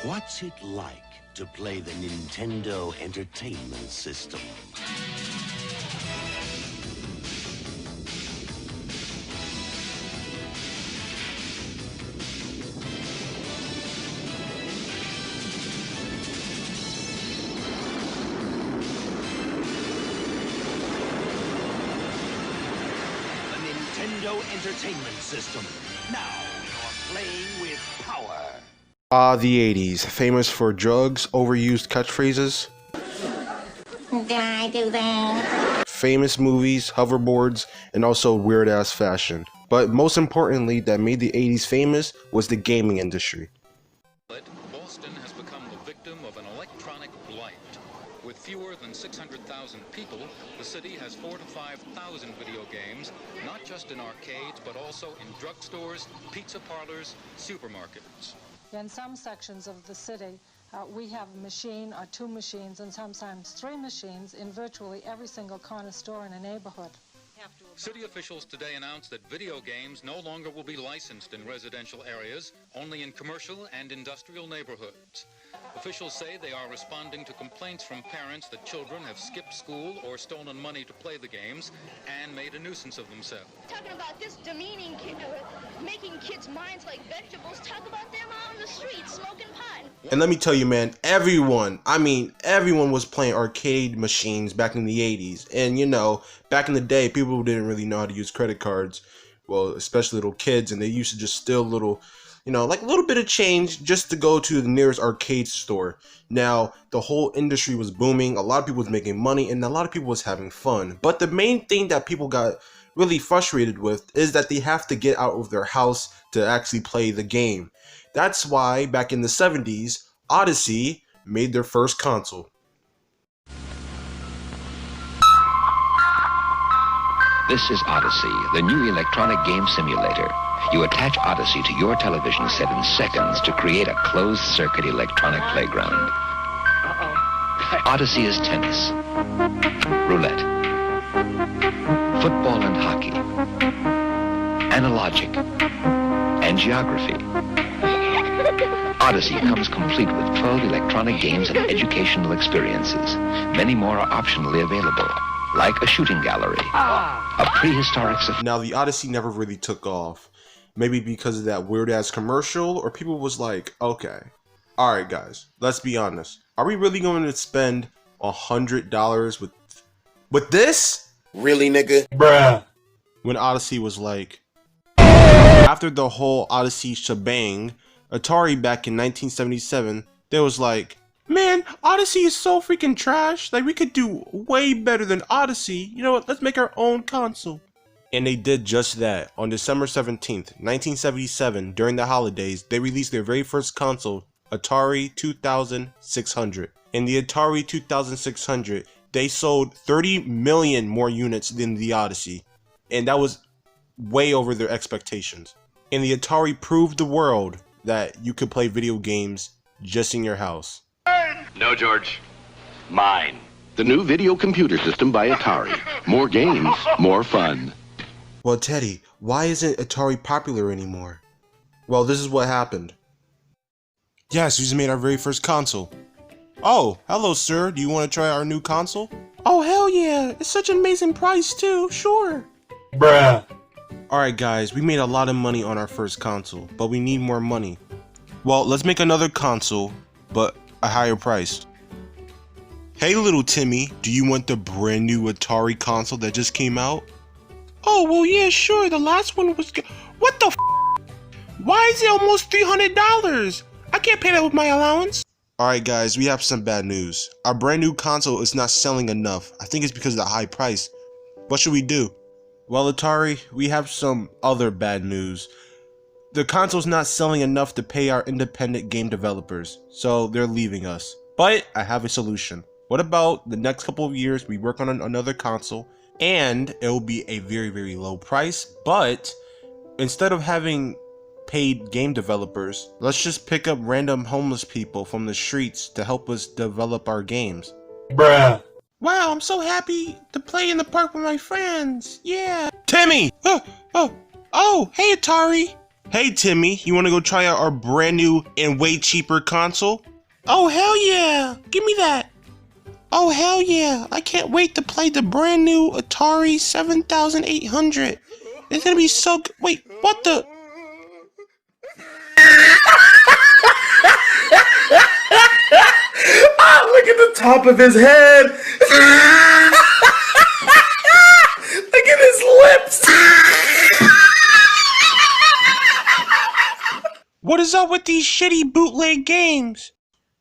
What's it like to play the Nintendo Entertainment System? Nintendo Entertainment System. Now you're playing with power. The 80s, famous for drugs, overused catchphrases. Did I do that? Famous movies, hoverboards, and also weird-ass fashion. But most importantly, that made the 80s famous was the gaming industry. Boston has become the victim of an electronic blight. With fewer than 600,000 people, the city has 4,000 to 5,000 video games, not just in arcades, but also in drugstores, pizza parlors, supermarkets. In some sections of the city, we have a machine or two machines and sometimes three machines in virtually every single corner store in a neighborhood. City officials today announced that video games no longer will be licensed in residential areas, only in commercial and industrial neighborhoods. Officials say they are responding to complaints from parents that children have skipped school or stolen money to play the games and made a nuisance of themselves. Talking about this demeaning kid, making kids' minds like vegetables, talk about them out on the streets smoking pot. And let me tell you, man, everyone was playing arcade machines back in the 80s. And you know, back in the day, people didn't really know how to use credit cards. Well, especially little kids, and they used to just steal little, like a little bit of change just to go to the nearest arcade store. Now, the whole industry was booming, a lot of people was making money, and a lot of people was having fun. But the main thing that people got really frustrated with is that they have to get out of their house to actually play the game. That's why, back in the 70s, Odyssey made their first console. This is Odyssey, the new electronic game simulator. You attach Odyssey to your television set in seconds to create a closed-circuit electronic playground. Odyssey is tennis, roulette, football and hockey, analogic, and geography. Odyssey comes complete with 12 electronic games and educational experiences. Many more are optionally available, like a shooting gallery, a prehistoric... Now, the Odyssey never really took off. Maybe because of that weird-ass commercial, or people was like, okay, alright guys, let's be honest. Are we really going to spend $100 with this? Really, nigga? Bruh. When Odyssey was like... After the whole Odyssey shebang, Atari back in 1977, they was like, man, Odyssey is so freaking trash. Like, we could do way better than Odyssey. You know what? Let's make our own console. And they did just that. On December 17th, 1977, during the holidays, they released their very first console, Atari 2600. In the Atari 2600, they sold 30 million more units than the Odyssey. And that was way over their expectations. And the Atari proved the world that you could play video games just in your house. No, George. Mine. The new video computer system by Atari. More games, more fun. Well, Teddy, why isn't Atari popular anymore? Well, this is what happened. Yes, we just made our very first console. Oh, hello, sir. Do you want to try our new console? Oh, hell yeah. It's such an amazing price, too. Sure. Bruh. Alright, guys. We made a lot of money on our first console, but we need more money. Well, let's make another console, but a higher price. Hey, little Timmy. Do you want the brand new Atari console that just came out? Oh, well, yeah, sure. The last one was good. What the f? Why is it almost $300? I can't pay that with my allowance. Alright, guys, we have some bad news. Our brand new console is not selling enough. I think it's because of the high price. What should we do? Well, Atari, we have some other bad news. The console's not selling enough to pay our independent game developers, so they're leaving us. But I have a solution. What about the next couple of years we work on another console, and it will be a very, very low price, but instead of having paid game developers, let's just pick up random homeless people from the streets to help us develop our games. Bruh. Wow, I'm so happy to play in the park with my friends. Yeah. Timmy! Oh, hey Atari! Hey Timmy, you wanna go try out our brand new and way cheaper console? Oh hell yeah, give me that. Oh hell yeah, I can't wait to play the brand new Atari 7800. It's gonna be so good. Wait, what the? Look at the top of his head. Look at his lips. What is up with these shitty bootleg games?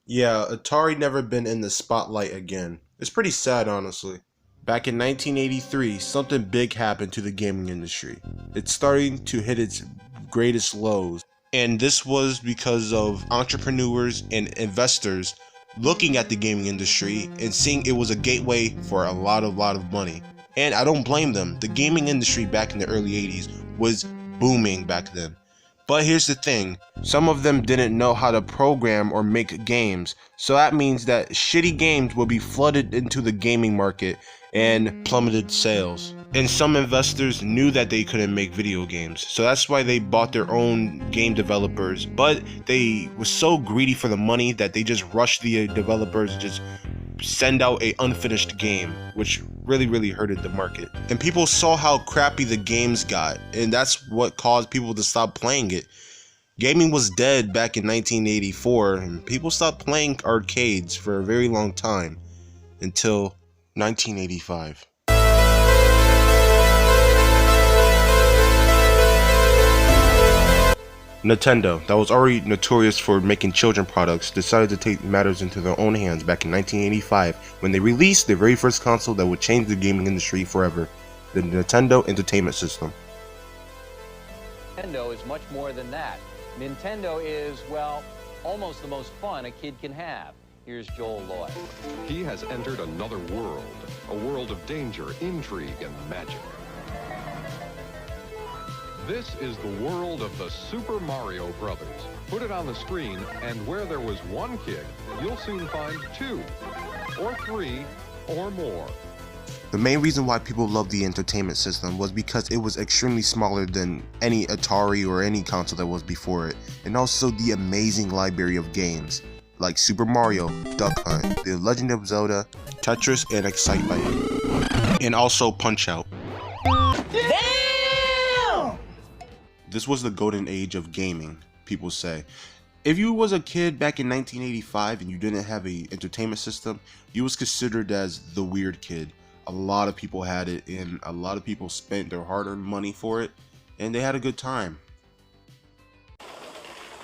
Yeah, Atari never been in the spotlight again. It's pretty sad, honestly. Back in 1983, something big happened to the gaming industry. It's starting to hit its greatest lows. And this was because of entrepreneurs and investors looking at the gaming industry and seeing it was a gateway for a lot of money. And I don't blame them. The gaming industry back in the early 80s was booming back then. But here's the thing, some of them didn't know how to program or make games, so that means that shitty games will be flooded into the gaming market and plummeted sales. And some investors knew that they couldn't make video games, so that's why they bought their own game developers, but they were so greedy for the money that they just rushed the developers and just send out a unfinished game, which really hurted the market. And people saw how crappy the games got, and that's what caused people to stop playing it. Gaming was dead back in 1984, and people stopped playing arcades for a very long time, until 1985. Nintendo, that was already notorious for making children products, decided to take matters into their own hands back in 1985 when they released their very first console that would change the gaming industry forever, the Nintendo Entertainment System. Nintendo is much more than that. Nintendo is, well, almost the most fun a kid can have. Here's Joel Lloyd. He has entered another world, a world of danger, intrigue, and magic. This is the world of the Super Mario Brothers. Put it on the screen, and where there was one kid, you'll soon find 2, or 3, or more. The main reason why people loved the entertainment system was because it was extremely smaller than any Atari or any console that was before it, and also the amazing library of games like Super Mario, Duck Hunt, The Legend of Zelda, Tetris, and Excitebike, and also Punch-Out! This was the golden age of gaming, people say. If you was a kid back in 1985 and you didn't have a entertainment system, you was considered as the weird kid. A lot of people had it, and a lot of people spent their hard-earned money for it, and they had a good time.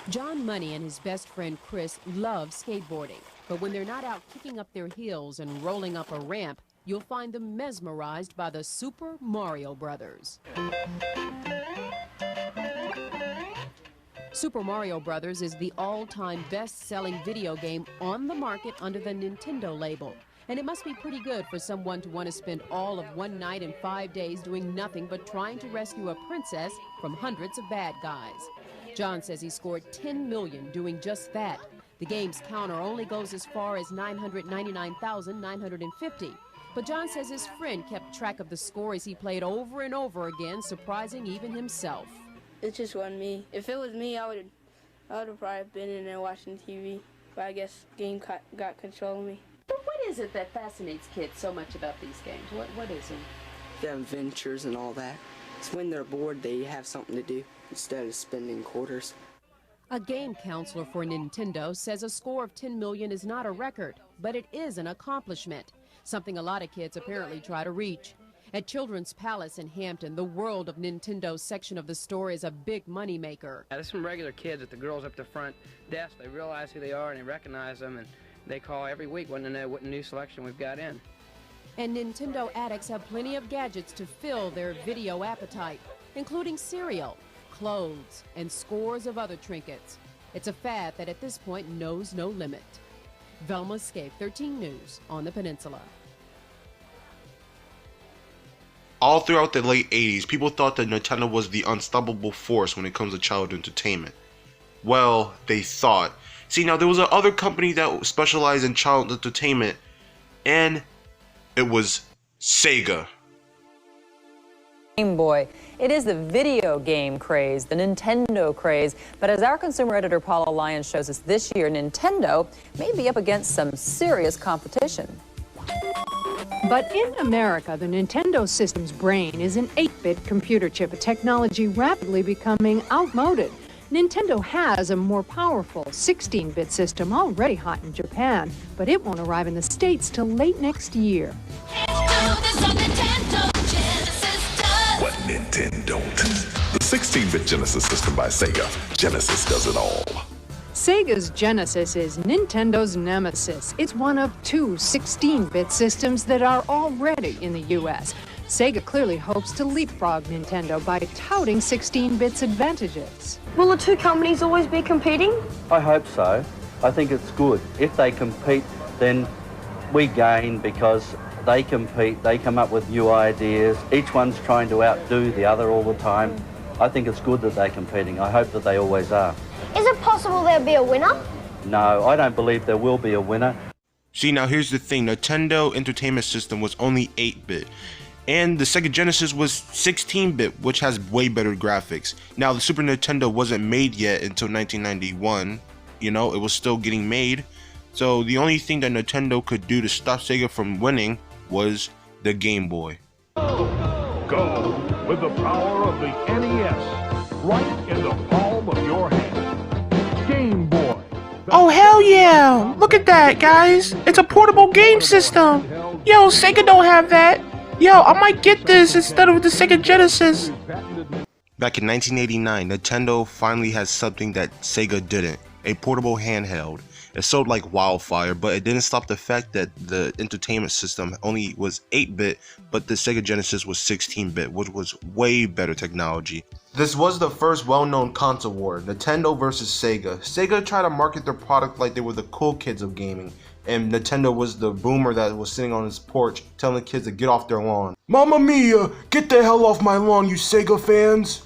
John Money and his best friend Chris love skateboarding, but when they're not out kicking up their heels and rolling up a ramp, you'll find them mesmerized by the Super Mario Brothers. Super Mario Brothers is the all-time best-selling video game on the market under the Nintendo label. And it must be pretty good for someone to want to spend all of one night and 5 days doing nothing but trying to rescue a princess from hundreds of bad guys. John says he scored $10 million doing just that. The game's counter only goes as far as 999,950. But John says his friend kept track of the score as he played over and over again, surprising even himself. It just wasn't me. If it was me, I would have probably been in there watching TV. But I guess game got control of me. But what is it that fascinates kids so much about these games? What is it? The adventures and all that. It's when they're bored, they have something to do instead of spending quarters. A game counselor for Nintendo says a score of 10 million is not a record, but it is an accomplishment, something a lot of kids apparently try to reach. At Children's Palace in Hampton, the World of Nintendo section of the store is a big moneymaker. There's some regular kids at the girls up the front desk. They realize who they are and they recognize them, and they call every week wanting to know what new selection we've got in. And Nintendo addicts have plenty of gadgets to fill their video appetite, including cereal, clothes, and scores of other trinkets. It's a fad that at this point knows no limit. Velma Scape, 13 News on the Peninsula. All throughout the late 80s, people thought that Nintendo was the unstoppable force when it comes to child entertainment. Well, they thought. See, now there was another company that specialized in child entertainment, and it was Sega. Game Boy, It is the video game craze, the Nintendo craze. But as our consumer editor Paula Lyons shows us this year, Nintendo may be up against some serious competition. But in America, the Nintendo system's brain is an 8-bit computer chip, a technology rapidly becoming outmoded. Nintendo has a more powerful 16-bit system already hot in Japan, but it won't arrive in the States till late next year. What Nintendo don't? The 16-bit Genesis system by Sega. Genesis does it all. Sega's Genesis is Nintendo's nemesis. It's one of two 16-bit systems that are already in the U.S. Sega clearly hopes to leapfrog Nintendo by touting 16-bit's advantages. Will the two companies always be competing? I hope so. I think it's good. If they compete, then we gain because they compete, they come up with new ideas. Each one's trying to outdo the other all the time. I think it's good that they're competing. I hope that they always are. Is it possible there'll be a winner? No, I don't believe there will be a winner. See, now here's the thing. Nintendo Entertainment System was only 8-bit. And the Sega Genesis was 16-bit, which has way better graphics. Now, the Super Nintendo wasn't made yet until 1991. You know, it was still getting made. So the only thing that Nintendo could do to stop Sega from winning was the Game Boy. Go with the power of the NES, right in the palm of your hand. Game Boy. Oh, hell yeah! Look at that, guys! It's a portable game system! Yo, Sega don't have that! Yo, I might get this instead of the Sega Genesis! Back in 1989, Nintendo finally had something that Sega didn't. A portable handheld. It sold like wildfire, but it didn't stop the fact that the entertainment system only was 8-bit, but the Sega Genesis was 16-bit, which was way better technology. This was the first well-known console war, Nintendo versus Sega. Sega tried to market their product like they were the cool kids of gaming, and Nintendo was the boomer that was sitting on his porch telling the kids to get off their lawn. Mamma mia! Get the hell off my lawn, you Sega fans!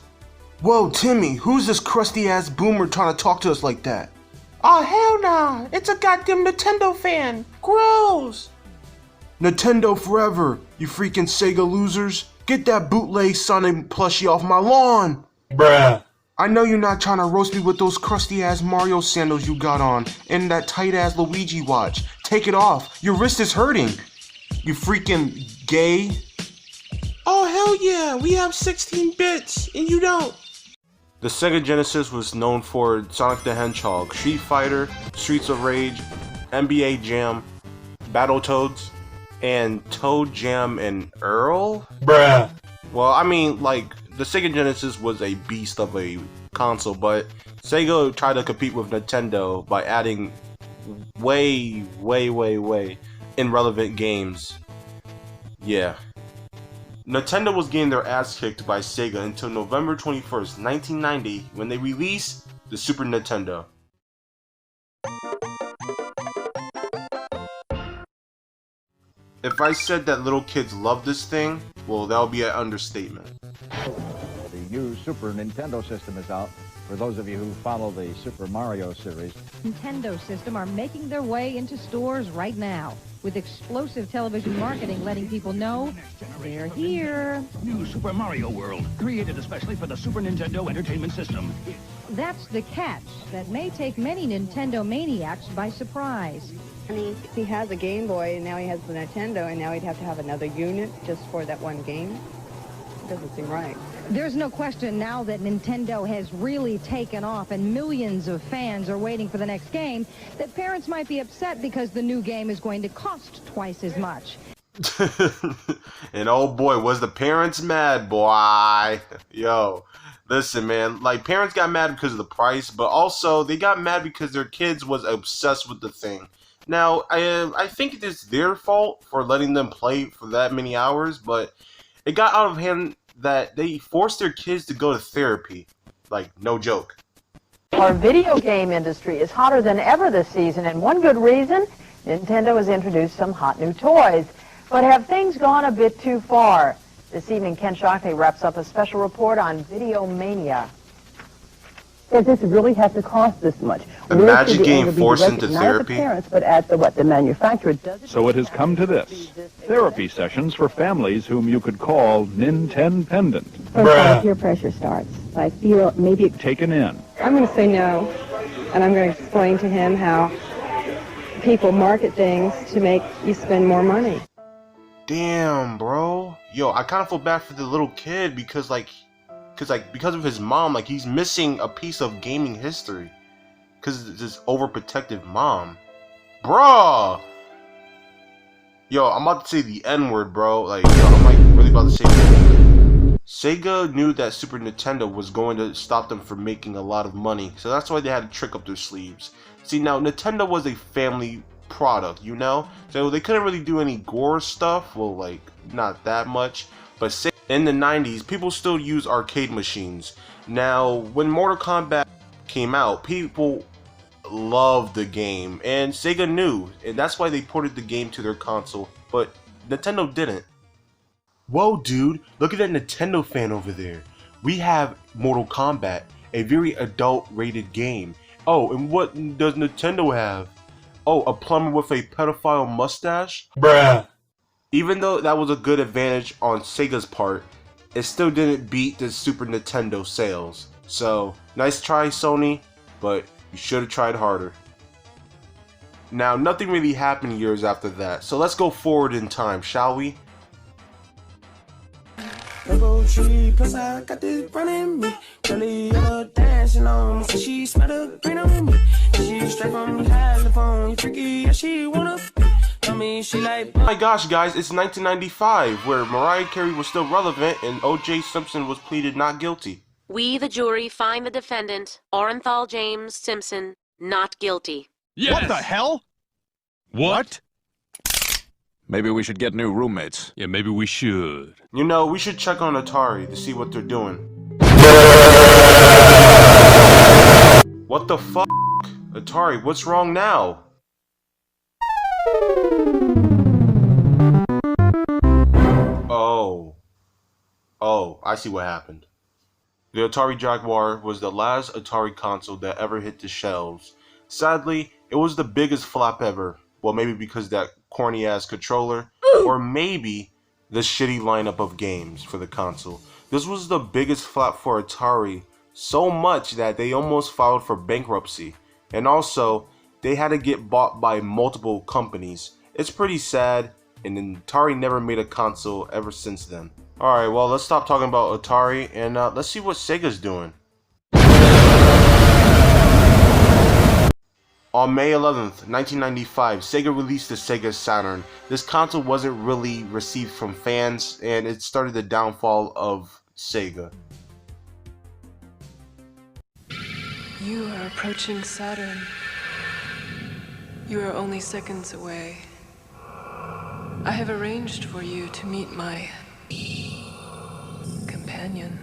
Whoa, Timmy, who's this crusty-ass boomer trying to talk to us like that? Oh, hell nah! It's a goddamn Nintendo fan! Gross! Nintendo forever, you freaking Sega losers! Get that bootleg Sonic plushie off my lawn! Bruh! I know you're not trying to roast me with those crusty-ass Mario sandals you got on, and that tight-ass Luigi watch. Take it off, your wrist is hurting! You freaking gay! Oh, hell yeah! We have 16 bits, and you don't! The Sega Genesis was known for Sonic the Hedgehog, Street Fighter, Streets of Rage, NBA Jam, Battletoads, and Toad Jam and Earl? Bruh. Well, I mean, like, the Sega Genesis was a beast of a console, but Sega tried to compete with Nintendo by adding way irrelevant games. Yeah. Nintendo was getting their ass kicked by Sega until November 21st, 1990, when they released the Super Nintendo. If I said that little kids love this thing, well, that would be an understatement. The new Super Nintendo system is out. For those of you who follow the Super Mario series, Nintendo system are making their way into stores right now, with explosive television marketing letting people know they're here. New Super Mario World, created especially for the Super Nintendo Entertainment System. That's the catch that may take many Nintendo maniacs by surprise. I mean, he has a Game Boy, and now he has the Nintendo, and now he'd have to have another unit just for that one game. It doesn't seem right. There's no question now that Nintendo has really taken off and millions of fans are waiting for the next game, that parents might be upset because the new game is going to cost twice as much. And oh boy, was the parents mad, boy. Yo, listen, man, like, parents got mad because of the price, but also they got mad because their kids was obsessed with the thing. Now, I think it is their fault for letting them play for that many hours, but it got out of hand that they forced their kids to go to therapy. Like, no joke. Our video game industry is hotter than ever this season, and one good reason, Nintendo has introduced some hot new toys. But have things gone a bit too far? This evening, Ken Shockney wraps up a special report on Video Mania. Does this really have to cost this much? Imagine getting forced into not therapy. At the parents, but at the manufacturer. So it has come to this. Therapy sessions for families whom you could call Nintendependent. First, peer pressure starts. I feel maybe... Taken in. I'm going to say no, and I'm going to explain to him how people market things to make you spend more money. Damn, bro. Yo, I kind of feel bad for the little kid because because of his mom, like he's missing a piece of gaming history. Because it's this overprotective mom. Bruh! Yo, I'm about to say the N-word, bro. Like, yo, I'm like really about to say that. Sega knew that Super Nintendo was going to stop them from making a lot of money, so that's why they had to trick up their sleeves. See, now, Nintendo was a family product, you know? So they couldn't really do any gore stuff, well, like, not that much. But in the 90s, people still use arcade machines. Now, when Mortal Kombat came out, people loved the game, and Sega knew, and that's why they ported the game to their console, but Nintendo didn't. Whoa, dude, look at that Nintendo fan over there. We have Mortal Kombat, a very adult-rated game. Oh, and what does Nintendo have? Oh, a plumber with a pedophile mustache? Bruh. Even though that was a good advantage on Sega's part, it still didn't beat the Super Nintendo sales. So, nice try, Sony, but you should have tried harder. Now, nothing really happened years after that, so let's go forward in time, shall we? Plus I got this running me. Girlie dancing on me, so she smelled the green on me. She straight from California, freaky, yeah, she wanna tell me she like. Oh my gosh, guys, it's 1995, where Mariah Carey was still relevant and O.J. Simpson was pleaded not guilty. We, the jury, find the defendant, Orenthal James Simpson, not guilty. Yes. What the hell? What? Maybe we should get new roommates. Yeah, maybe we should. You know, we should check on Atari to see what they're doing. What the fuck? Atari, what's wrong now? Oh, I see what happened. The Atari Jaguar was the last Atari console that ever hit the shelves. Sadly, it was the biggest flop ever. Well, maybe because that corny ass controller, or maybe the shitty lineup of games for the console. This was the biggest flop for Atari, so much that they almost filed for bankruptcy. And also, they had to get bought by multiple companies. It's pretty sad, and Atari never made a console ever since then. Alright, well, let's stop talking about Atari, and let's see what Sega's doing. On May 11th, 1995, Sega released the Sega Saturn. This console wasn't really received from fans, and it started the downfall of Sega. You are approaching Saturn. You are only seconds away. I have arranged for you to meet my companion.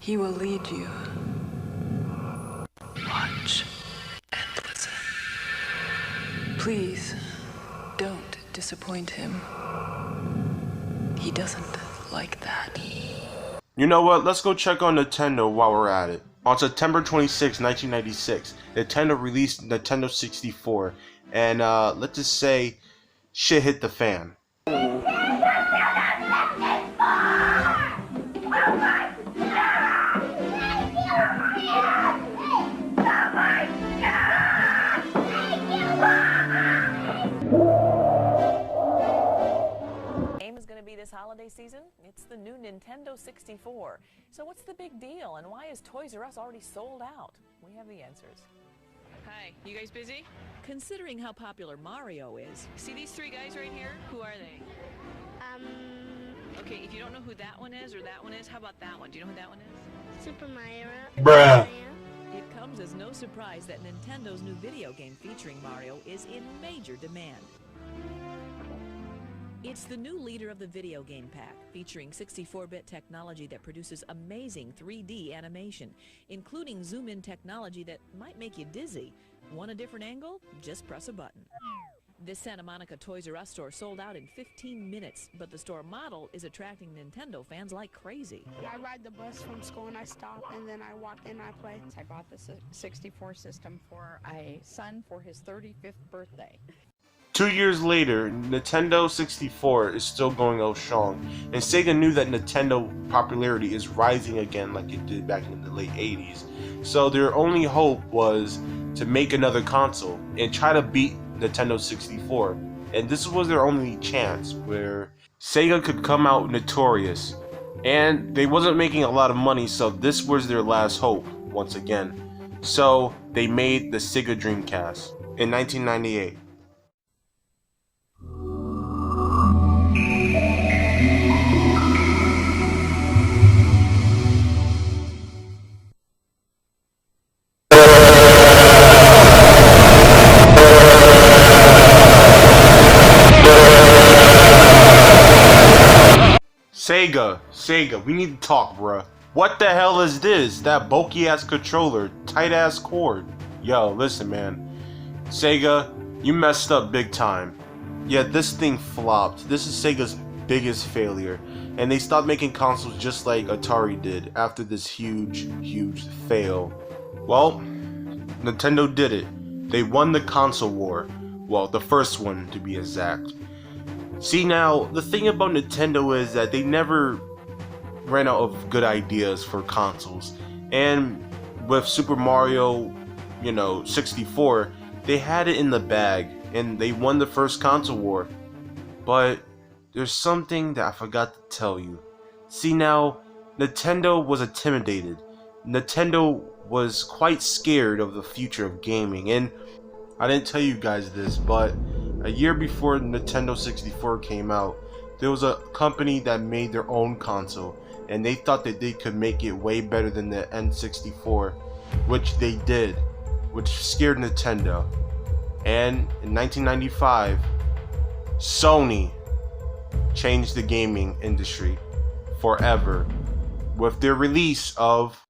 He will lead you. Watch. Please, don't disappoint him. He doesn't like that. You know what? Let's go check on Nintendo while we're at it. On September 26, 1996, Nintendo released Nintendo 64, and let's just say, shit hit the fan. This holiday season, it's the new Nintendo 64. So what's the big deal, and why is Toys R Us already sold out? We have the answers. Hi, you guys busy? Considering how popular Mario is. See these three guys right here? Who are they? Okay, if you don't know who that one is or that one is, how about that one? Do you know who that one is? Super Mario. Bruh. It comes as no surprise that Nintendo's new video game featuring Mario is in major demand. It's the new leader of the video game pack, featuring 64-bit technology that produces amazing 3D animation, including zoom-in technology that might make you dizzy. Want a different angle? Just press a button. This Santa Monica Toys R Us store sold out in 15 minutes, but the store model is attracting Nintendo fans like crazy. I ride the bus from school and I stop and then I walk in and I play. I bought the 64 system for a son for his 35th birthday. 2 years later, Nintendo 64 is still going out strong, and Sega knew that Nintendo popularity is rising again like it did back in the late 80s. So their only hope was to make another console and try to beat Nintendo 64. And this was their only chance where Sega could come out notorious. And they wasn't making a lot of money, so this was their last hope once again. So they made the Sega Dreamcast in 1998. Sega, we need to talk, bruh. What the hell is this? That bulky ass controller, tight ass cord. Yo, listen, man. Sega, you messed up big time. Yeah, this thing flopped. This is Sega's biggest failure. And they stopped making consoles just like Atari did after this huge fail. Well, Nintendo did it. They won the console war. Well, the first one to be exact. See, now, the thing about Nintendo is that they never ran out of good ideas for consoles. And with Super Mario, 64, they had it in the bag, and they won the first console war. But there's something that I forgot to tell you. See, now, Nintendo was intimidated. Nintendo was quite scared of the future of gaming, and I didn't tell you guys this, but a year before Nintendo 64 came out, there was a company that made their own console, and they thought that they could make it way better than the N64, which they did, which scared Nintendo. And in 1995, Sony changed the gaming industry forever with their release of